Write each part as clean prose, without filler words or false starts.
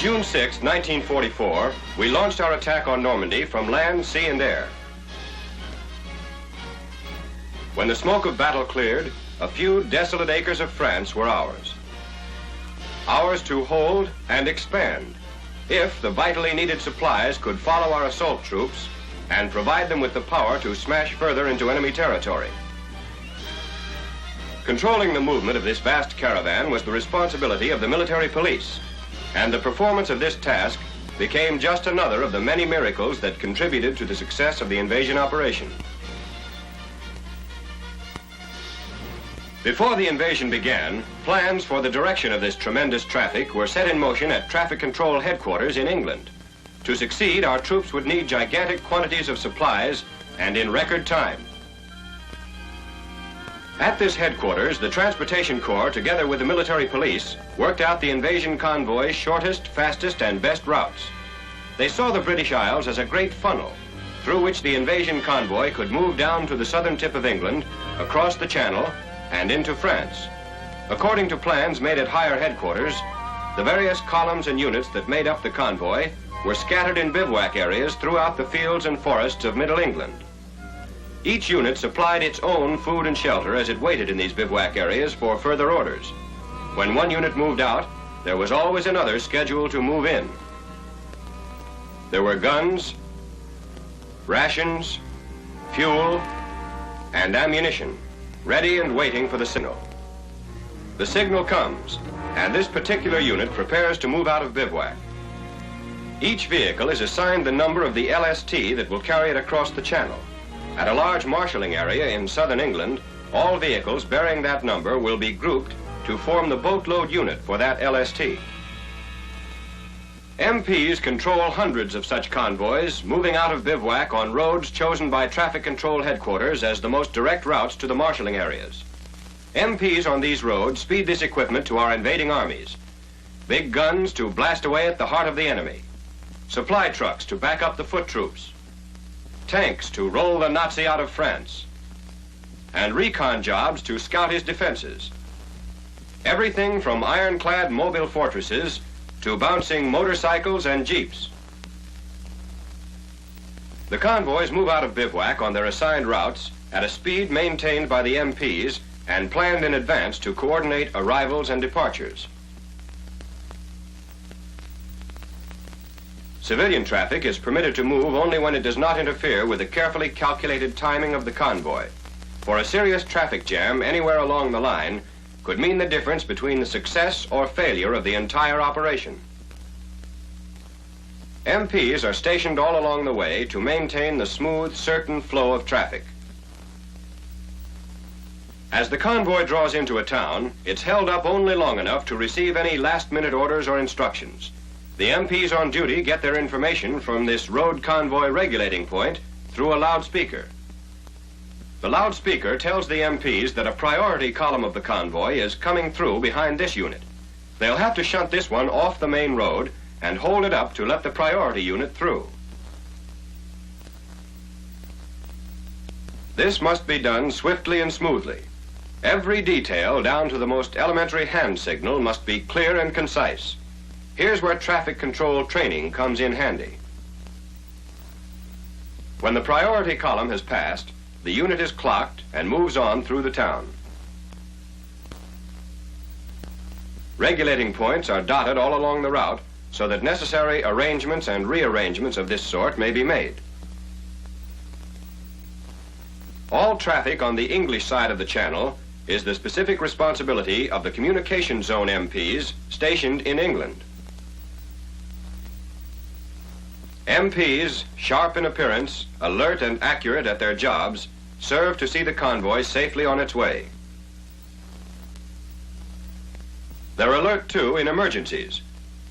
June 6, 1944, we launched our attack on Normandy from land, sea, and air. When the smoke of battle cleared, a few desolate acres of France were ours. Ours to hold and expand, if the vitally needed supplies could follow our assault troops and provide them with the power to smash further into enemy territory. Controlling the movement of this vast caravan was the responsibility of the military police, and the performance of this task became just another of the many miracles that contributed to the success of the invasion operation. Before the invasion began, plans for the direction of this tremendous traffic were set in motion at Traffic Control Headquarters in England. To succeed, our troops would need gigantic quantities of supplies and in record time. At this headquarters, the Transportation Corps, together with the military police, worked out the invasion convoy's shortest, fastest, and best routes. They saw the British Isles as a great funnel through which the invasion convoy could move down to the southern tip of England, across the Channel, and into France. According to plans made at higher headquarters, the various columns and units that made up the convoy were scattered in bivouac areas throughout the fields and forests of Middle England. Each unit supplied its own food and shelter as it waited in these bivouac areas for further orders. When one unit moved out, there was always another scheduled to move in. There were guns, rations, fuel, and ammunition, ready and waiting for the signal. The signal comes, and this particular unit prepares to move out of bivouac. Each vehicle is assigned the number of the LST that will carry it across the Channel. At a large marshaling area in southern England, all vehicles bearing that number will be grouped to form the boatload unit for that LST. MPs control hundreds of such convoys moving out of bivouac on roads chosen by Traffic Control Headquarters as the most direct routes to the marshaling areas. MPs on these roads speed this equipment to our invading armies. Big guns to blast away at the heart of the enemy. Supply trucks to back up the foot troops. Tanks to roll the Nazi out of France. And recon jobs to scout his defenses. Everything from ironclad mobile fortresses to bouncing motorcycles and jeeps. The convoys move out of bivouac on their assigned routes at a speed maintained by the MPs and planned in advance to coordinate arrivals and departures. Civilian traffic is permitted to move only when it does not interfere with the carefully calculated timing of the convoy. For a serious traffic jam anywhere along the line could mean the difference between the success or failure of the entire operation. MPs are stationed all along the way to maintain the smooth, certain flow of traffic. As the convoy draws into a town, it's held up only long enough to receive any last-minute orders or instructions. The MPs on duty get their information from this road convoy regulating point through a loudspeaker. The loudspeaker tells the MPs that a priority column of the convoy is coming through behind this unit. They'll have to shunt this one off the main road and hold it up to let the priority unit through. This must be done swiftly and smoothly. Every detail, down to the most elementary hand signal, must be clear and concise. Here's where traffic control training comes in handy. When the priority column has passed, the unit is clocked and moves on through the town. Regulating points are dotted all along the route so that necessary arrangements and rearrangements of this sort may be made. All traffic on the English side of the Channel is the specific responsibility of the Communication Zone MPs stationed in England. MPs, sharp in appearance, alert and accurate at their jobs, serve to see the convoy safely on its way. They're alert, too, in emergencies.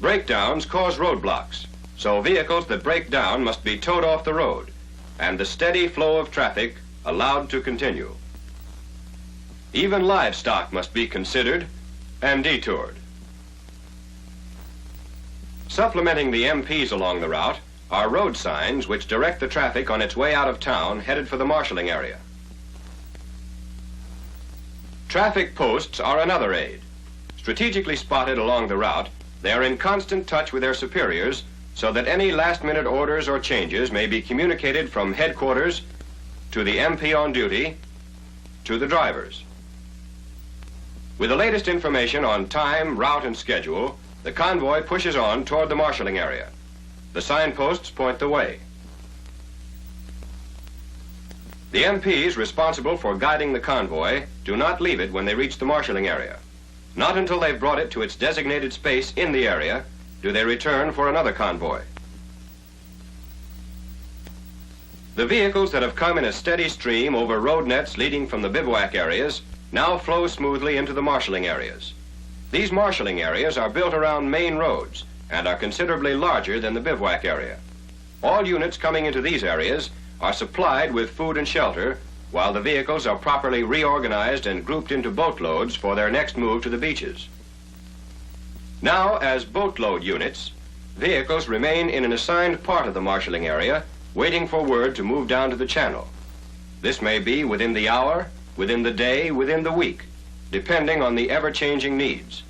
Breakdowns cause roadblocks, so vehicles that break down must be towed off the road, and the steady flow of traffic allowed to continue. Even livestock must be considered and detoured. Supplementing the MPs along the route are road signs which direct the traffic on its way out of town headed for the marshaling area. Traffic posts are another aid. Strategically spotted along the route, They are in constant touch with their superiors so that any last-minute orders or changes may be communicated from headquarters to the MP on duty to the drivers. With the latest information on time, route, and schedule, the convoy pushes on toward the marshaling area. The signposts point the way. The MPs responsible for guiding the convoy do not leave it when they reach the marshaling area. Not until they've brought it to its designated space in the area do they return for another convoy. The vehicles that have come in a steady stream over road nets leading from the bivouac areas now flow smoothly into the marshaling areas. These marshaling areas are built around main roads and are considerably larger than the bivouac area. All units coming into these areas are supplied with food and shelter, while the vehicles are properly reorganized and grouped into boatloads for their next move to the beaches. Now, as boatload units, vehicles remain in an assigned part of the marshaling area, waiting for word to move down to the channel. This may be within the hour, within the day, within the week, depending on the ever-changing needs.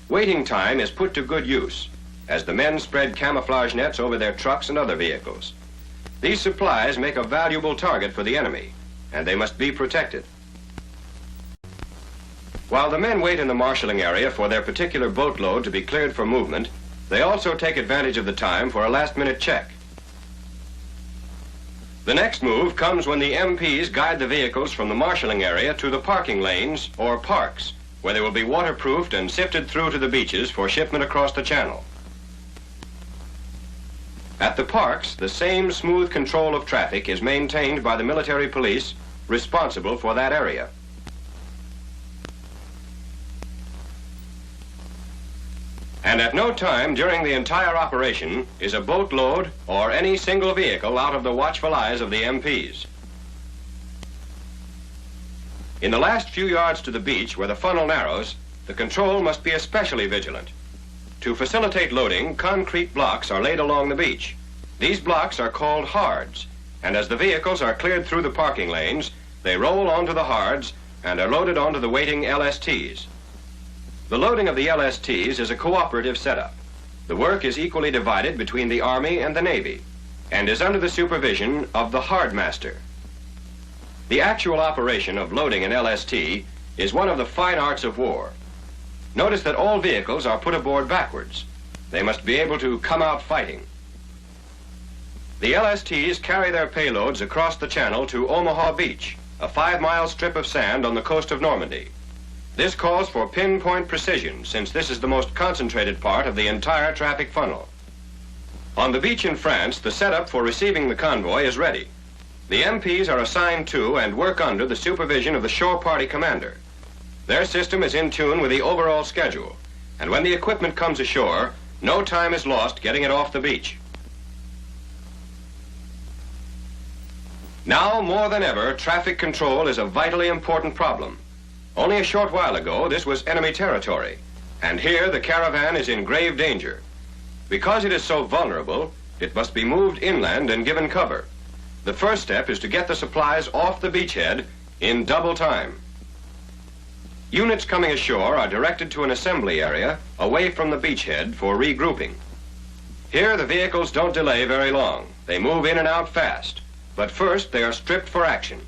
Waiting time is put to good use, as the men spread camouflage nets over their trucks and other vehicles. These supplies make a valuable target for the enemy, and they must be protected. While the men wait in the marshaling area for their particular boatload to be cleared for movement, they also take advantage of the time for a last-minute check. The next move comes when the MPs guide the vehicles from the marshaling area to the parking lanes, or parks, where they will be waterproofed and sifted through to the beaches for shipment across the channel. At the parks, the same smooth control of traffic is maintained by the military police responsible for that area. And at no time during the entire operation is a boatload or any single vehicle out of the watchful eyes of the MPs. In the last few yards to the beach where the funnel narrows, the control must be especially vigilant. To facilitate loading, concrete blocks are laid along the beach. These blocks are called hards, and as the vehicles are cleared through the parking lanes, they roll onto the hards and are loaded onto the waiting LSTs. The loading of the LSTs is a cooperative setup. The work is equally divided between the Army and the Navy, and is under the supervision of the hard master. The actual operation of loading an LST is one of the fine arts of war. Notice that all vehicles are put aboard backwards. They must be able to come out fighting. The LSTs carry their payloads across the channel to Omaha Beach, a 5-mile strip of sand on the coast of Normandy. This calls for pinpoint precision, since this is the most concentrated part of the entire traffic funnel. On the beach in France, the setup for receiving the convoy is ready. The MPs are assigned to and work under the supervision of the shore party commander. Their system is in tune with the overall schedule, and when the equipment comes ashore, no time is lost getting it off the beach. Now, more than ever, traffic control is a vitally important problem. Only a short while ago, this was enemy territory, and here the caravan is in grave danger. Because it is so vulnerable, it must be moved inland and given cover. The first step is to get the supplies off the beachhead in double time. Units coming ashore are directed to an assembly area away from the beachhead for regrouping. Here, the vehicles don't delay very long. They move in and out fast, but first they are stripped for action.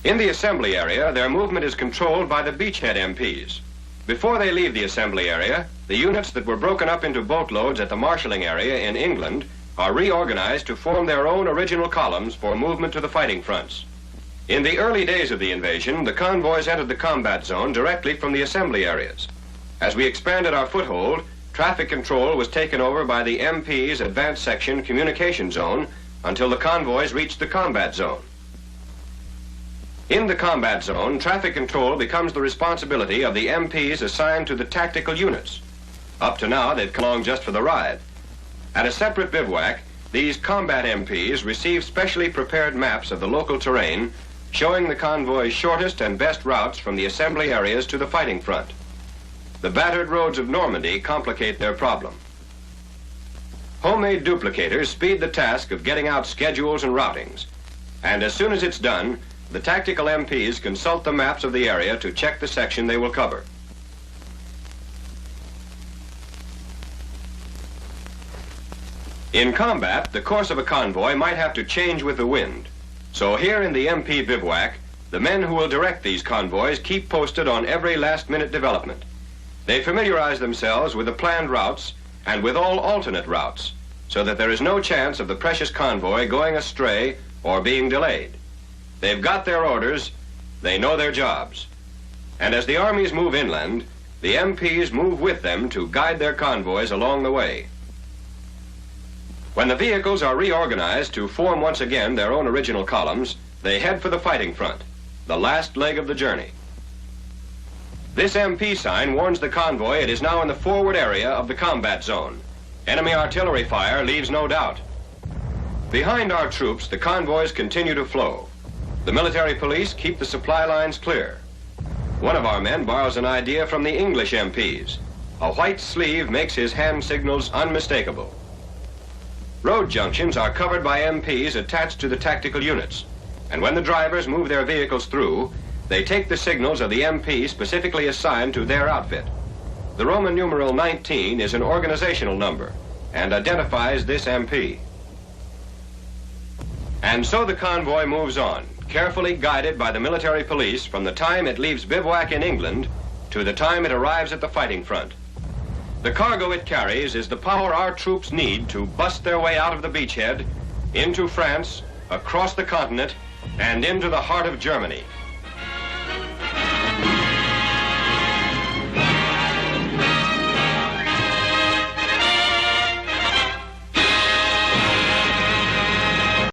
In the assembly area, their movement is controlled by the beachhead MPs. Before they leave the assembly area, the units that were broken up into boatloads at the marshaling area in England are reorganized to form their own original columns for movement to the fighting fronts. In the early days of the invasion, the convoys entered the combat zone directly from the assembly areas. As we expanded our foothold, traffic control was taken over by the MP's advanced section communication zone until the convoys reached the combat zone. In the combat zone, traffic control becomes the responsibility of the MPs assigned to the tactical units. Up to now, they've come along just for the ride. At a separate bivouac, these combat MPs receive specially prepared maps of the local terrain showing the convoy's shortest and best routes from the assembly areas to the fighting front. The battered roads of Normandy complicate their problem. Homemade duplicators speed the task of getting out schedules and routings, and as soon as it's done, the tactical MPs consult the maps of the area to check the section they will cover. In combat, the course of a convoy might have to change with the wind. So here in the MP bivouac, the men who will direct these convoys keep posted on every last-minute development. They familiarize themselves with the planned routes and with all alternate routes, so that there is no chance of the precious convoy going astray or being delayed. They've got their orders, they know their jobs. And as the armies move inland, the MPs move with them to guide their convoys along the way. When the vehicles are reorganized to form once again their own original columns, they head for the fighting front, the last leg of the journey. This MP sign warns the convoy it is now in the forward area of the combat zone. Enemy artillery fire leaves no doubt. Behind our troops, the convoys continue to flow. The military police keep the supply lines clear. One of our men borrows an idea from the English MPs. A white sleeve makes his hand signals unmistakable. Road junctions are covered by MPs attached to the tactical units, and when the drivers move their vehicles through, they take the signals of the MP specifically assigned to their outfit. The Roman numeral 19 is an organizational number and identifies this MP. And so the convoy moves on, carefully guided by the military police from the time it leaves bivouac in England to the time it arrives at the fighting front. The cargo it carries is the power our troops need to bust their way out of the beachhead, into France, across the continent, and into the heart of Germany.